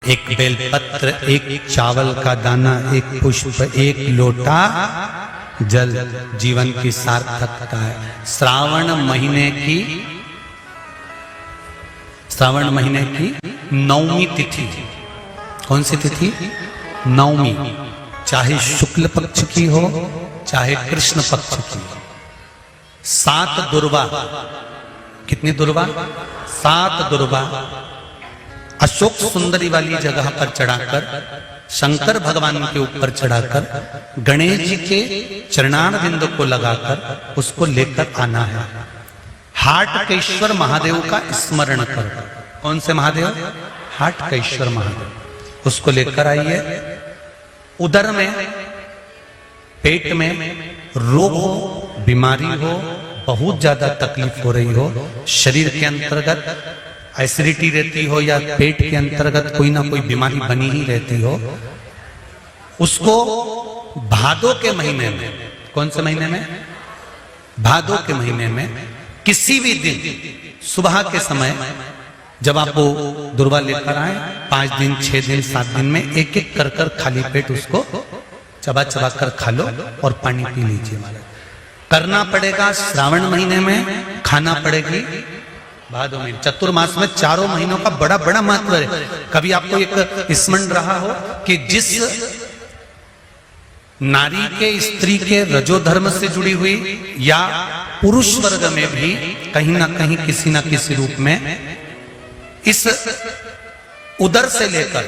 एक बेलपत्र, एक चावल का दाना, एक पुष्प, एक लोटा जल जीवन की सार्थकता है। श्रावण महीने की नवमी तिथि, कौन सी तिथि? नवमी, चाहे शुक्ल पक्ष की हो चाहे कृष्ण पक्ष की हो। 7 दुर्वा, कितनी दुर्वा? 7 दुर्वा अशोक सुंदरी वाली जगह पर चढ़ाकर, शंकर भगवान के ऊपर चढ़ाकर, गणेश जी के चरणारविंद को लगाकर उसको लेकर आना है। हाटकेश्वर महादेव का स्मरण कर। कौन से महादेव? हाटकेश्वर महादेव। उसको लेकर आइए। उदर में, पेट में रोग हो, बीमारी हो, बहुत ज्यादा तकलीफ हो रही हो, शरीर के अंतर्गत एसिडिटी रहती हो या पेट के अंतर्गत कोई ना कोई बीमारी बनी ही रहती हो, उसको भादो के महीने में, कौन से महीने में? भादो के महीने में किसी भी दिन सुबह के समय जब आप वो दुर्वा लेकर आए, 5 दिन, 6 दिन, 7 दिन में एक एक कर कर खाली पेट उसको चबा चबा कर खा लो और पानी पी लीजिए। करना पड़ेगा श्रावण महीने में, खाना पड़ेगी भादो में। चतुर्मास में चारों महीनों का बड़ा बड़ा महत्व है। कभी आपको एक स्मरण रहा हो कि जिस नारी के, स्त्री के रजोधर्म से जुड़ी हुई या पुरुष वर्ग में भी कहीं ना कहीं किसी ना किसी रूप में इस उदर से लेकर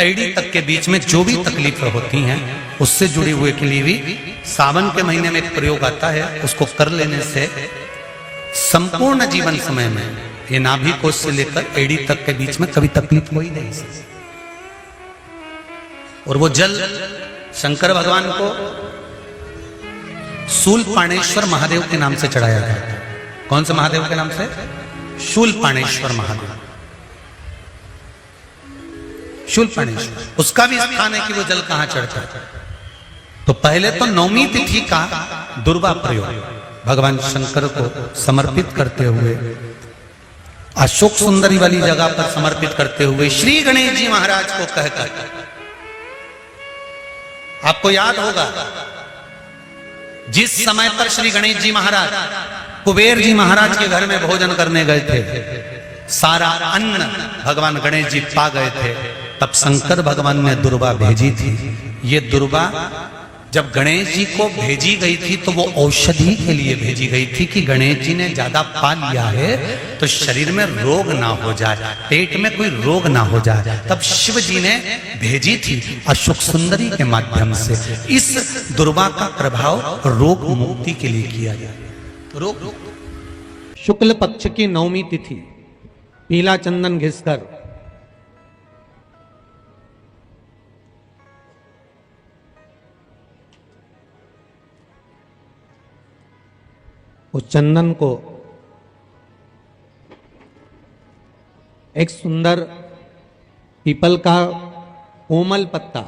एड़ी तक के बीच में जो भी तकलीफें होती हैं उससे जुड़ी हुए के लिए भी सावन के महीने में एक प्रयोग आता है। उसको कर लेने से संपूर्ण जीवन समय में ये नाभि कोश से लेकर एड़ी तक के बीच में कभी तकलीफ हो ही नहीं। और वो जल शंकर भगवान को शूलपाणेश्वर महादेव के नाम से चढ़ाया गया था। कौन से महादेव के नाम से? शूलपाणेश्वर महादेव। शूलपाणेश्वर, उसका भी स्थान है कि वो जल कहां चढ़ता है। तो पहले तो नवमी तिथि का दुर्वा प्रयोग भगवान शंकर को समर्पित करते हुए, अशोक सुंदरी वाली जगह पर समर्पित करते हुए श्री गणेश जी महाराज को कहकर, आपको याद होगा जिस समय पर श्री गणेश जी महाराज कुबेर जी महाराज के घर में भोजन करने गए थे, सारा अन्न भगवान गणेश जी पा गए थे, तब शंकर भगवान ने दुर्वा भेजी थी। ये दुर्वा जब गणेश जी को भेजी गई थी तो वो औषधि के लिए भेजी गई थी कि गणेश जी ने ज्यादा पा लिया है तो शरीर में रोग ना हो जाए, पेट में कोई रोग ना हो जाए। तब शिव जी ने भेजी थी अशोक सुंदरी के माध्यम से। इस दुर्वा का प्रभाव रोग मुक्ति के लिए किया जाए। रोग, शुक्ल पक्ष की नवमी तिथि, पीला चंदन घिसकर उस चंदन को एक सुंदर पीपल का कोमल पत्ता,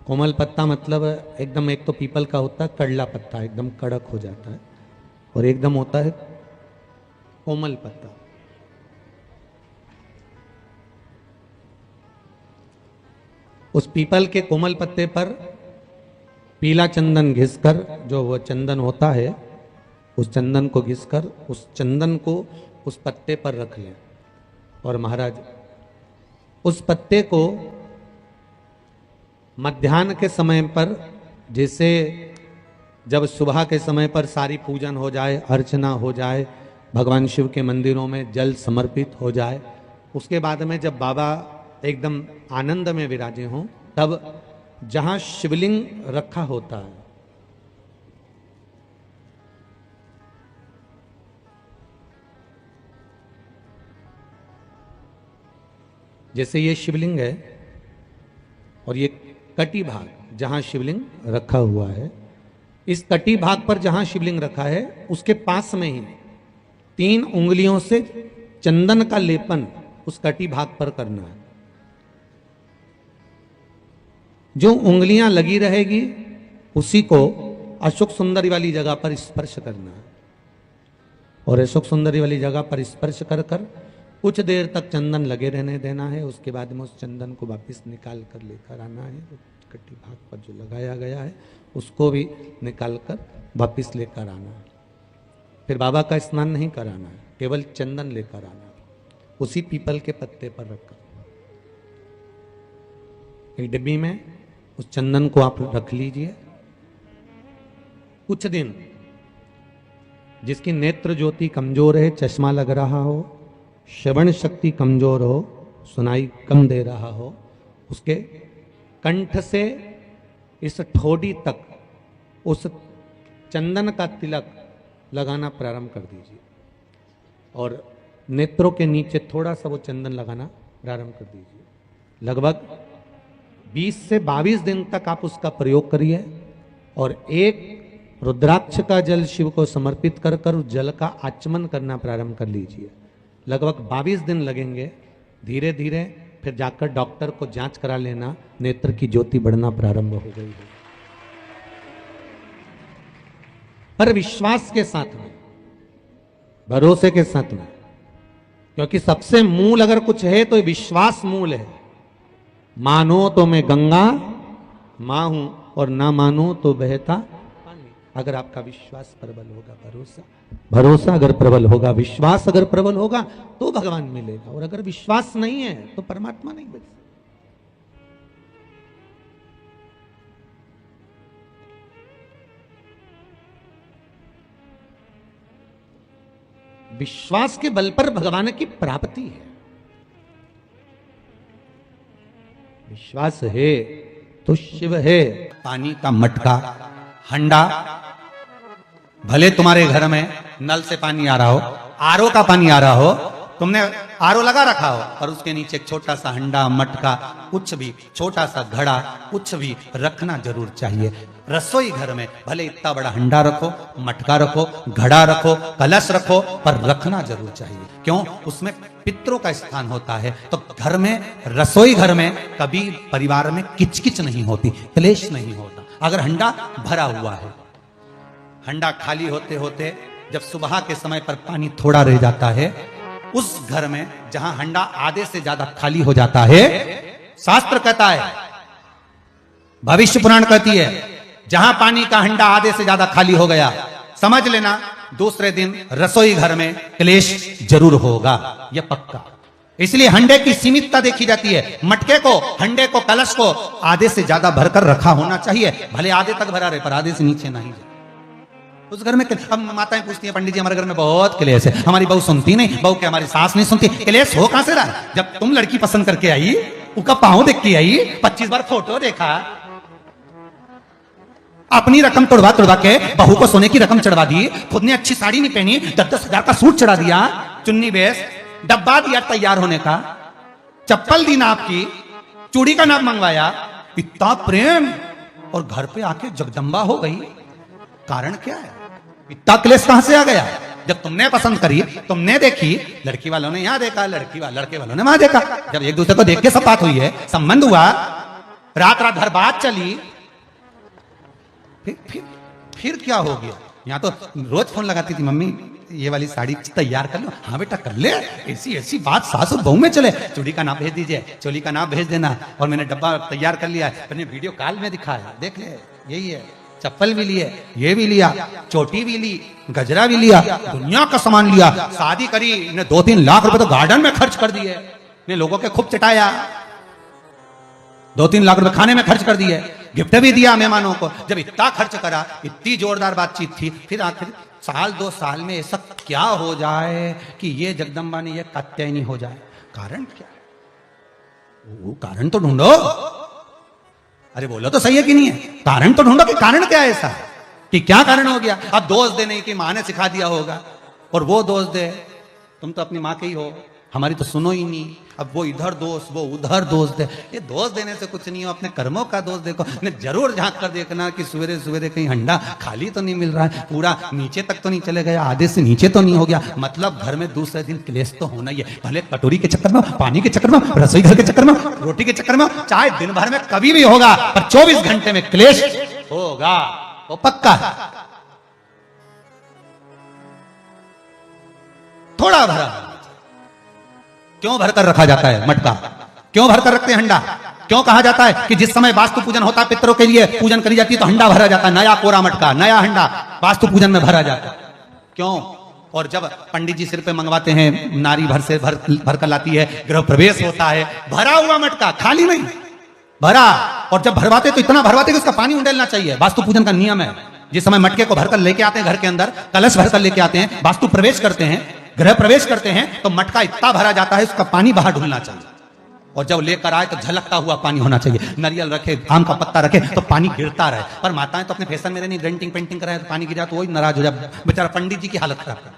कोमल पत्ता मतलब एकदम, एक तो पीपल का होता है कड़ला पत्ता, एकदम कड़क हो जाता है, और एकदम होता है कोमल पत्ता। उस पीपल के कोमल पत्ते पर पीला चंदन घिसकर, जो वो चंदन होता है, उस चंदन को घिसकर उस चंदन को उस पत्ते पर रख लें। और महाराज उस पत्ते को मध्याह्न के समय पर, जैसे जब सुबह के समय पर सारी पूजन हो जाए, अर्चना हो जाए, भगवान शिव के मंदिरों में जल समर्पित हो जाए, उसके बाद में जब बाबा एकदम आनंद में विराजे हों, तब जहां शिवलिंग रखा होता है, जैसे ये शिवलिंग है और ये कटी भाग जहां शिवलिंग रखा हुआ है, इस कटी भाग पर जहां शिवलिंग रखा है उसके पास में ही 3 उंगलियों से चंदन का लेपन उस कटी भाग पर करना है। जो उंगलियां लगी रहेगी उसी को अशोक सुंदरी वाली जगह पर स्पर्श करना है। और अशोक सुंदरी वाली जगह पर स्पर्श कर कर कुछ देर तक चंदन लगे रहने देना है, उसके बाद में उस चंदन को वापस निकाल कर लेकर आना है। कटी भाग पर जो लगाया गया है उसको भी निकाल कर वापस लेकर आना है। फिर बाबा का स्नान नहीं कराना है, केवल चंदन लेकर आना है, उसी पीपल के पत्ते पर रखकर। एक डिब्बी में उस चंदन को आप रख लीजिए। कुछ दिन जिसकी नेत्र ज्योति कमजोर है, चश्मा लग रहा हो, श्रवण शक्ति कमजोर हो, सुनाई कम दे रहा हो, उसके कंठ से इस ठोड़ी तक उस चंदन का तिलक लगाना प्रारंभ कर दीजिए और नेत्रों के नीचे थोड़ा सा वो चंदन लगाना प्रारंभ कर दीजिए। लगभग 20 से 22 दिन तक आप उसका प्रयोग करिए और एक रुद्राक्ष का जल शिव को समर्पित कर कर उस जल का आचमन करना प्रारंभ कर लीजिए। लगभग 22 दिन लगेंगे। धीरे धीरे फिर जाकर डॉक्टर को जांच करा लेना, नेत्र की ज्योति बढ़ना प्रारंभ हो गई है। पर विश्वास के साथ में, भरोसे के साथ में, क्योंकि सबसे मूल अगर कुछ है तो विश्वास मूल है। मानो तो मैं गंगा मां हूं और ना मानो तो बहता पानी। अगर आपका विश्वास प्रबल होगा, भरोसा अगर प्रबल होगा, विश्वास अगर प्रबल होगा तो भगवान मिलेगा, और अगर विश्वास नहीं है तो परमात्मा नहीं मिल सकता। विश्वास के बल पर भगवान की प्राप्ति है। विश्वास है तो शिव है। पानी का मटका, हंडा, भले तुम्हारे घर में नल से पानी आ रहा हो, आरओ का पानी आ रहा हो, तुमने आरओ लगा रखा हो, और उसके नीचे एक छोटा सा हंडा, मटका, कुछ भी, छोटा सा घड़ा, कुछ भी रखना जरूर चाहिए। रसोई घर में भले इतना बड़ा हंडा रखो, मटका रखो, घड़ा रखो, कलश रखो, पर रखना जरूर चाहिए। क्यों? उसमें पितरों का स्थान होता है। तो घर में, रसोई घर में कभी परिवार में किचकिच नहीं होती, क्लेश नहीं होता। अगर हंडा भरा हुआ है, हंडा खाली होते होते जब सुबह के समय पर पानी थोड़ा रह जाता है, उस घर में जहां हंडा आधे से ज्यादा खाली हो जाता है, शास्त्र कहता है, भविष्य पुराण कहती है, जहां पानी का हंडा आधे से ज्यादा खाली हो गया, समझ लेना दूसरे दिन रसोई घर में क्लेश जरूर होगा, यह पक्का। इसलिए हंडे की सीमितता देखी जाती है। मटके को, हंडे को, कलश को आधे से ज्यादा भरकर रखा होना चाहिए। भले आधे तक भरा रहे पर आधे से नीचे नहीं जाए। उस घर में अब माताएं पूछती हैं, पंडित जी हमारे घर में बहुत क्लेश है, हमारी बहू सुनती नहीं, बहू के हमारी सास नहीं सुनती। क्लेश हो कहां से रहा? जब तुम लड़की पसंद करके आई, उसका पांव देख के आई, 25 बार फोटो देखा, अपनी रकम तोड़वा तोड़वा के बहू को सोने की रकम चढ़वा दी, खुद ने अच्छी साड़ी नहीं पहनी, 10-10 हजार का सूट चढ़ा दिया, चुन्नी बेस, डब्बा दिया तैयार होने का, चप्पल दी नाप की, चूड़ी का नाप मंगवाया, इतना प्रेम, और घर पे आके जगदम्बा हो गई। कारण क्या है? इतना क्लेश कहां से आ गया? जब तुमने पसंद करी, तुमने देखी, लड़की वालों ने यहां देखा, लड़के वालों ने वहां देखा, जब एक दूसरे को देख के सब बात हुई है, संबंध हुआ, रात रात भर बात चली, फिर क्या हो गया? यहाँ तो रोज फोन लगाती थी, मम्मी ये वाली साड़ी तैयार कर लो, हाँ बेटा कर ले, ऐसी ऐसी बात सास और बहू में चले, चूड़ी का नाप भेज दीजिए, चोली का नाप भेज देना, और मैंने डब्बा तैयार कर लिया, मैंने वीडियो कॉल में दिखाया, देख ले यही है, चप्पल भी लिए, ये भी लिया, चोटी भी ली, गजरा भी लिया, दुनिया का सामान लिया, शादी करी, ने 2-3 लाख रुपए तो गार्डन में खर्च कर दिए, ने लोगों के खूब चटाया, 2-3 लाख रुपए खाने में खर्च कर दिए, गिफ्ट भी दिया मेहमानों को। जब इतना खर्च करा, इतनी जोरदार बातचीत थी, फिर आखिर 1-2 साल में ऐसा क्या हो जाए कि ये जगदम्बा ने ये कात्यायनी हो जाए? कारण क्या? वो कारण तो ढूंढो। अरे बोलो तो सही है कि नहीं है? कारण तो ढूंढो कि कारण क्या है ऐसा, कि क्या कारण हो गया? अब दोष दे नहीं कि माँ ने सिखा दिया होगा, और वो दोष दे, तुम तो अपनी माँ के ही हो, हमारी तो सुनो ही नहीं। अब वो इधर दोष, वो उधर दोष दे, ये दोष देने से कुछ नहीं हो, अपने कर्मों का दोष देखो। ने जरूर झांक कर देखना कि सवेरे सवेरे कहीं हंडा खाली तो नहीं मिल रहा है, पूरा नीचे तक तो नहीं चले गया, आधे से नीचे तो नहीं हो गया, मतलब घर में दूसरे दिन क्लेश तो होना ही है। भले कटोरी के चक्कर में, पानी के चक्कर में, रसोई घर के चक्कर में, रोटी के चक्कर में, चाहे दिन भर में कभी भी होगा, पर 24 घंटे में क्लेश होगा, वो पक्का है। थोड़ा भरा, क्यों भरकर रखा जाता है मटका? क्यों भरकर रखते हैं हंडा? क्यों कहा जाता है कि जिस समय वास्तु पूजन होता है, पितरों के लिए पूजन करी जाती है, तो हंडा भरा जाता है, नया कोरा मटका, नया हंडा वास्तु पूजन में भरा जाता है। क्यों? और जब पंडित जी सिर पे मंगवाते हैं, नारी भर कर लाती है, गृह प्रवेश होता है, भरा हुआ मटका, खाली नहीं, भरा। और जब भरवाते तो इतना भरवाते कि उसका पानी उंडेलना चाहिए। वास्तु पूजन का नियम है, जिस समय मटके को भरकर लेके आते हैं घर के अंदर, कलश भरकर लेके आते हैं, वास्तु प्रवेश करते हैं, गृह प्रवेश करते हैं, तो मटका इतना भरा जाता है, उसका पानी बाहर ढुलना चाहिए। और जब लेकर आए तो झलकता हुआ पानी होना चाहिए। नारियल रखे, आम का पत्ता रखे, तो पानी गिरता रहे। पर माताएं तो अपने फैशन में नहीं, ग्रेंटिंग पेंटिंग कराए तो पानी गिरा तो वही नाराज हो जाए। बेचारा पंडित जी की हालत खराब कर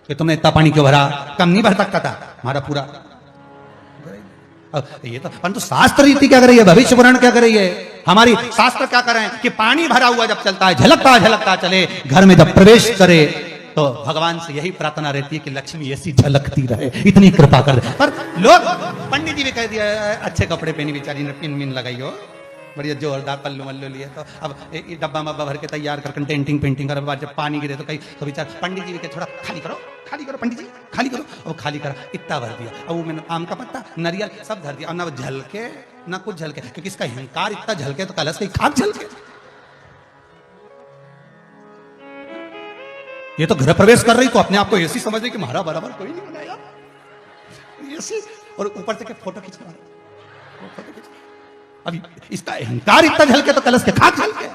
कि तुमने इतना पानी क्यों भरा, कम नहीं भर सकता था हमारा पूरा। ये तो परंतु शास्त्र रीति क्या कर रही है, भविष्य पुराण क्या कर रही है, हमारी शास्त्र क्या कर रहे हैं कि पानी भरा हुआ जब चलता है, झलकता चले, घर में जब प्रवेश करे तो भगवान से यही प्रार्थना रहती है कि लक्ष्मी ऐसी झलकती रहे, इतनी कृपा कर दे। पर लोग, पंडित जी भी कह दिया अच्छे कपड़े पहनी बेचारी ने, पिन मिन लगाई हो, बढ़िया जोरदार पल्लू मल्लू लिए, तो अब डब्बा मब्बा भर के तैयार कर, पेंटिंग कर, बाद जब पानी गिरे तो कहीं तो बेचार पंडित जी भी कहे थोड़ा खाली करो पंडित जी, खाली करो। और खाली करा, इतना भर दिया। अब वो मैंने आम का पत्ता, नारियल सब धर दिया। और ना झलके ना कुछ झलके, क्योंकि इसका हिंकार इतना झलके तो कलश की खाक झलके। ये तो गृह प्रवेश कर रही तो अपने आप को ऐसी समझ रही कि हमारा बराबर कोई नहीं बनाया ऐसी, और ऊपर से फोटो खींच रहा। अभी इसका अहंकार इतना झलके तो कलश के खाक झलके।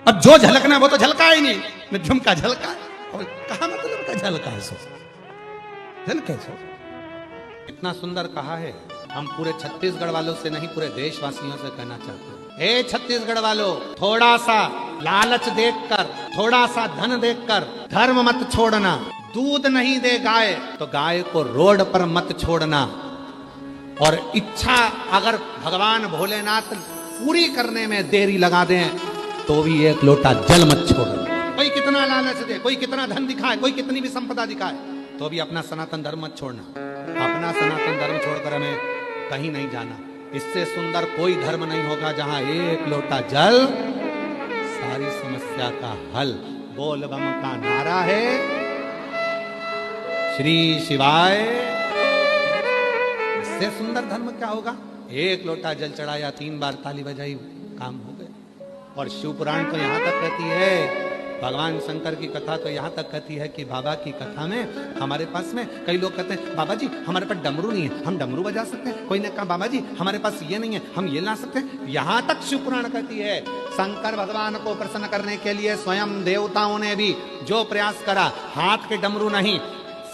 अब जो झलकना है वो तो झलका ही नहीं, झुमका झलका है। और कहा मतलब का झलका है, सो झलके सो। इतना सुंदर कहा है। हम पूरे छत्तीसगढ़ वालों से नहीं, पूरे देशवासियों से कहना चाहते हैं, हे छत्तीसगढ़ वालों, थोड़ा सा लालच देखकर, थोड़ा सा धन देखकर धर्म मत छोड़ना। दूध नहीं दे गाय तो गाय को रोड पर मत छोड़ना। और इच्छा अगर भगवान भोलेनाथ पूरी करने में देरी लगा दें तो भी एक लोटा जल मत छोड़ना। कोई कितना लालच दे, कोई कितना धन दिखाए, कोई कितनी भी संपदा दिखाए, तो भी अपना सनातन धर्म मत छोड़ना। अपना सनातन धर्म छोड़कर हमें कहीं नहीं जाना। इससे सुंदर कोई धर्म नहीं होगा जहां एक लोटा जल सारी समस्या का हल। बोल बम का नारा है, श्री शिवाय। इससे सुंदर धर्म क्या होगा? एक लोटा जल चढ़ाया, 3 बार ताली बजाई, काम हो गया। और शिव पुराण तो यहां तक कहती है, भगवान शंकर की कथा तो यहाँ तक कहती है कि बाबा की कथा में, हमारे पास में कई लोग कहते हैं बाबा जी हमारे पास डमरू नहीं है, हम डमरू बजा सकते हैं। कोई ने कहा बाबा जी हमारे पास ये नहीं है, हम ये ला सकते हैं। यहाँ तक शिव पुराण कहती है, शंकर भगवान को प्रसन्न करने के लिए स्वयं देवताओं ने भी जो प्रयास करा, हाथ के डमरू नहीं,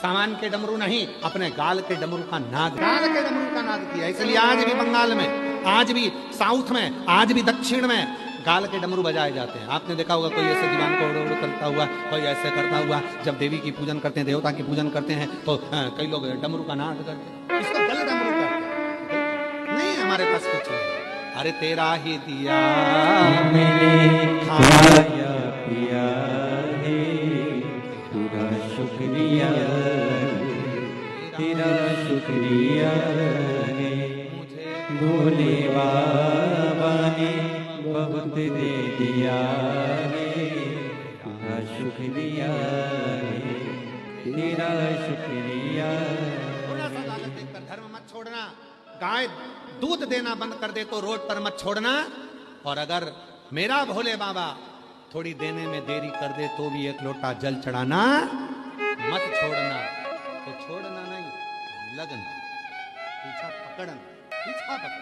सामान के डमरू नहीं, अपने गाल के डमरू का नाद, गाल के डमरू का नाद किया। इसलिए आज भी बंगाल में, आज भी साउथ में, आज भी दक्षिण में गाल के डमरू बजाए जाते हैं। आपने देखा होगा कोई ऐसे दीवान को उड़ करता हुआ, कोई ऐसे करता हुआ। जब देवी की पूजन करते हैं, देवता की पूजन करते हैं, तो कई लोग डमरू का नाद करते हैं। इसको गल डमरू करते हैं। नहीं, हमारे पास कुछ नहीं। अरे तेरा ही दिया मैंने खाया पिया है, पूरा शुक्रिया तेरा शुक्रिया है, भोले बाबा ने बहुत दे दिया है, तेरा शुक्रिया है, तेरा शुक्रिया। थोड़ा सा लालच देखकर धर्म मत छोड़ना। गाय दूध देना बंद कर दे तो रोड पर मत छोड़ना। और अगर मेरा भोले बाबा थोड़ी देने में देरी कर दे तो भी एक लोटा जल चढ़ाना मत छोड़ना। तो छोड़ना नहीं, लगन, पीछा पकड़ना, पीछा पकड़।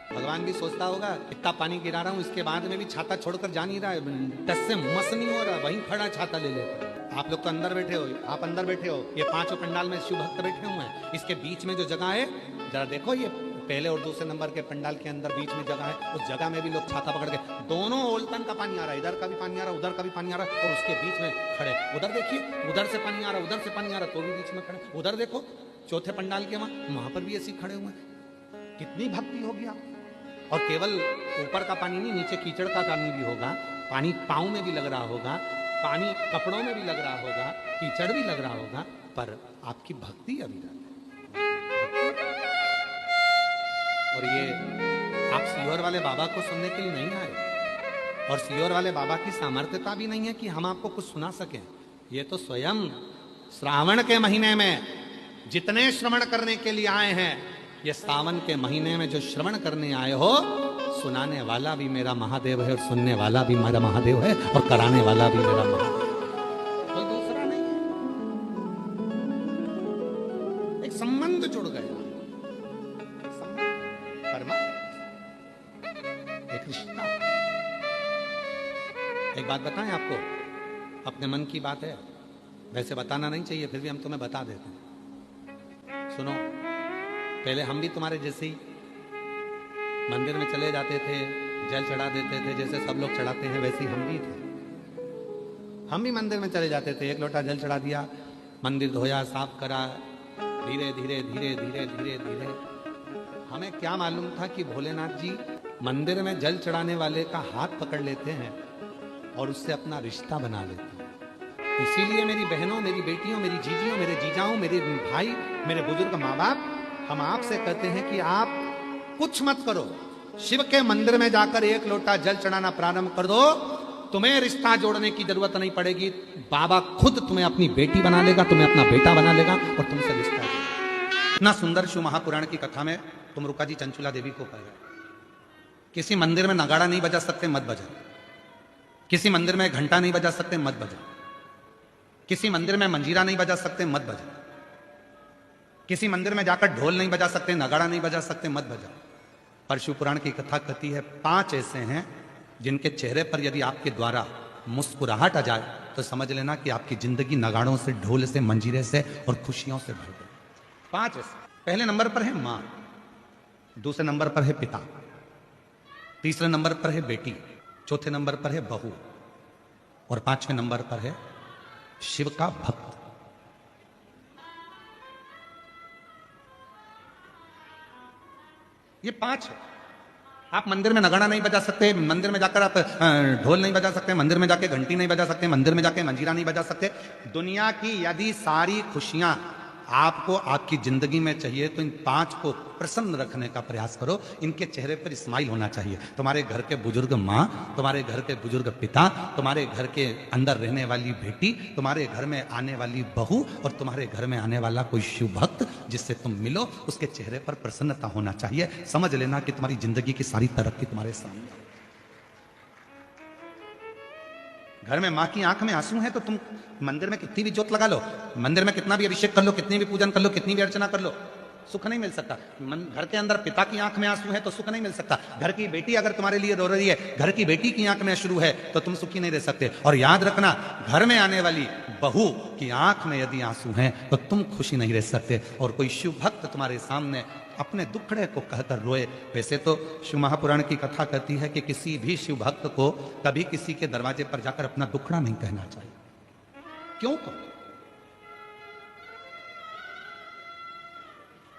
भगवान भी सोचता होगा इतना पानी गिरा रहा हूं, इसके बाद में भी छाता छोड़कर जा नहीं रहा है, टस से मस नहीं हो रहा, वहीं खड़ा छाता ले लेता। आप लोग तो अंदर बैठे हो, आप अंदर बैठे हो, ये 5 पंडाल में शिव भक्त बैठे हुए हैं। इसके बीच में जो जगह है, जरा देखो, ये पहले और दूसरे नंबर के पंडाल के अंदर बीच में जगह है, उस जगह में भी लोग छाता पकड़ के, दोनों ओलतन का पानी आ रहा है, इधर का भी पानी आ रहा है, उधर का भी पानी आ रहा है, और उसके बीच में खड़े। उधर देखिए, उधर से पानी आ रहा है, उधर से पानी आ रहा है, तो भी बीच में खड़े। उधर देखो, चौथे पंडाल के वहां पर भी ऐसे खड़े हुए हैं। कितनी भक्ति होगी आप। और केवल ऊपर का पानी नहीं, नीचे कीचड़ का पानी भी होगा, पानी पाँव में भी लग रहा होगा, पानी कपड़ों में भी लग रहा होगा, कीचड़ भी लग रहा होगा, पर आपकी भक्ति अविरत है। और ये आप सीहोर वाले बाबा को सुनने के लिए नहीं आए, और सीहोर वाले बाबा की सामर्थ्यता भी नहीं है कि हम आपको कुछ सुना सकें। ये तो स्वयं श्रावण के महीने में जितने श्रवण करने के लिए आए हैं, ये सावन के महीने में जो श्रवण करने आए हो, सुनाने वाला भी मेरा महादेव है और सुनने वाला भी मेरा महादेव है और कराने वाला भी मेरा महादेव है, कोई दूसरा नहीं है। एक संबंध जुड़ गया, एक रिश्ता। एक बात बताएं आपको, अपने मन की बात है, वैसे बताना नहीं चाहिए, फिर भी हम तुम्हें बता देते हैं। सुनो, पहले हम भी तुम्हारे जैसे ही मंदिर में चले जाते थे, जल चढ़ा देते थे, जैसे सब लोग चढ़ाते हैं वैसे ही हम भी थे। हम भी मंदिर में चले जाते थे, एक लोटा जल चढ़ा दिया, मंदिर धोया, साफ करा, धीरे धीरे धीरे धीरे धीरे धीरे। हमें क्या मालूम था कि भोलेनाथ जी मंदिर में जल चढ़ाने वाले का हाथ पकड़ लेते हैं और उससे अपना रिश्ता बना लेते हैं। इसीलिए मेरी बहनों, मेरी बेटियों, मेरी जीजियों, मेरे जीजाओं, मेरे भाई, मेरे बुजुर्ग माँ बाप, हम आपसे कहते हैं कि आप कुछ मत करो, शिव के मंदिर में जाकर एक लोटा जल चढ़ाना प्रारंभ कर दो, तुम्हें रिश्ता जोड़ने की जरूरत नहीं पड़ेगी। बाबा खुद तुम्हें अपनी बेटी बना लेगा, तुम्हें अपना बेटा बना लेगा और तुमसे रिश्ता जोड़ेगा। इतना सुंदर शिव महापुराण की कथा में तुम रुका जी चंचुला देवी को कह रहे, किसी मंदिर में नगाड़ा नहीं बजा सकते, मत बजा। किसी मंदिर में घंटा नहीं बजा सकते, मत बजा। किसी मंदिर में मंजीरा नहीं बजा सकते, मत बजा। किसी मंदिर में जाकर ढोल नहीं बजा सकते, नगाड़ा नहीं बजा सकते, मत बजा। पर शिव पुराण की कथा कहती है 5 ऐसे हैं जिनके चेहरे पर यदि आपके द्वारा मुस्कुराहट आ जाए तो समझ लेना कि आपकी जिंदगी नगाड़ों से, ढोल से, मंजीरे से और खुशियों से भर गई। 5 ऐसे। पहले नंबर पर है मां, दूसरे नंबर पर है पिता, तीसरे नंबर पर है बेटी, चौथे नंबर पर है बहू और 5वें नंबर पर है शिव का भक्त। ये 5 है। आप मंदिर में नगाड़ा नहीं बजा सकते, मंदिर में जाकर आप ढोल नहीं बजा सकते, मंदिर में जाके घंटी नहीं बजा सकते, मंदिर में जाके मंजीरा नहीं बजा सकते। दुनिया की यदि सारी खुशियां आपको आपकी जिंदगी में चाहिए तो इन 5 को प्रसन्न रखने का प्रयास करो। इनके चेहरे पर स्माइल होना चाहिए। तुम्हारे घर के बुजुर्ग माँ, तुम्हारे घर के बुजुर्ग पिता, तुम्हारे घर के अंदर रहने वाली बेटी, तुम्हारे घर में आने वाली बहू और तुम्हारे घर में आने वाला कोई शिव भक्त जिससे तुम मिलो, उसके चेहरे पर प्रसन्नता होना चाहिए। समझ लेना कि तुम्हारी जिंदगी की सारी तरक्की तुम्हारे सामने। घर में मां की आंख में आंसू है तो तुम मंदिर में कितनी भी जोत लगा लो, मंदिर में कितना भी अभिषेक कर लो, कितनी भी पूजन कर लो, कितनी भी अर्चना कर लो, सुख नहीं मिल सकता। घर के अंदर पिता की आंख में आंसू है तो सुख नहीं मिल सकता। घर की बेटी अगर तुम्हारे लिए रो रही है, घर की बेटी की आंख में अश्रु है तो तुम सुखी नहीं रह सकते। और याद रखना, घर में आने वाली बहू की आंख में यदि आंसू हैं तो तुम खुशी नहीं रह सकते। और कोई शिव भक्त तुम्हारे सामने अपने दुखड़े को कहकर रोए। वैसे तो शिव महापुराण की कथा कहती है कि किसी भी शिव भक्त को कभी किसी के दरवाजे पर जाकर अपना दुखड़ा नहीं कहना चाहिए। क्यों को?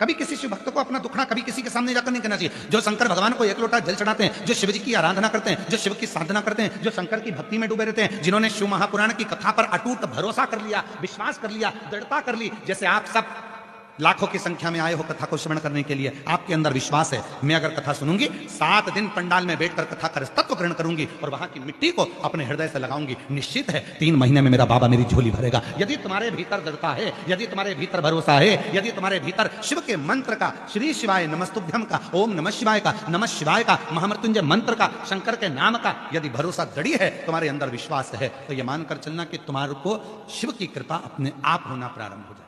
कभी किसी शिव भक्त को अपना दुखड़ा कभी किसी के सामने जाकर नहीं कहना चाहिए। जो शंकर भगवान को एक लोटा जल चढ़ाते हैं, जो शिव जी की आराधना करते हैं, जो शिव की साधना करते हैं, जो शंकर की भक्ति में डूबे रहते हैं, जिन्होंने शिव महापुराण की कथा पर अटूट भरोसा कर लिया, विश्वास कर लिया, दृढ़ता कर ली, जैसे आप सब लाखों की संख्या में आए हो कथा को श्रवण करने के लिए, आपके अंदर विश्वास है मैं अगर कथा सुनूंगी 7 दिन पंडाल में बैठकर कथा का तत्व ग्रहण करूंगी और वहां की मिट्टी को अपने हृदय से लगाऊंगी, निश्चित है 3 महीने में मेरा बाबा मेरी झोली भरेगा। यदि तुम्हारे भीतर दृढ़ता है, यदि तुम्हारे भीतर भरोसा है, यदि तुम्हारे भीतर शिव के मंत्र का, श्री शिवाय नमस्तुभ्यम का, ओम नमः शिवाय का, नमः शिवाय का, महामृत्युंजय मंत्र का, शंकर के नाम का यदि भरोसा दृढ़ है, तुम्हारे अंदर विश्वास है, तो यह मानकर चलना कि तुम्हारे को शिव की कृपा अपने आप होना प्रारंभ हो जाए।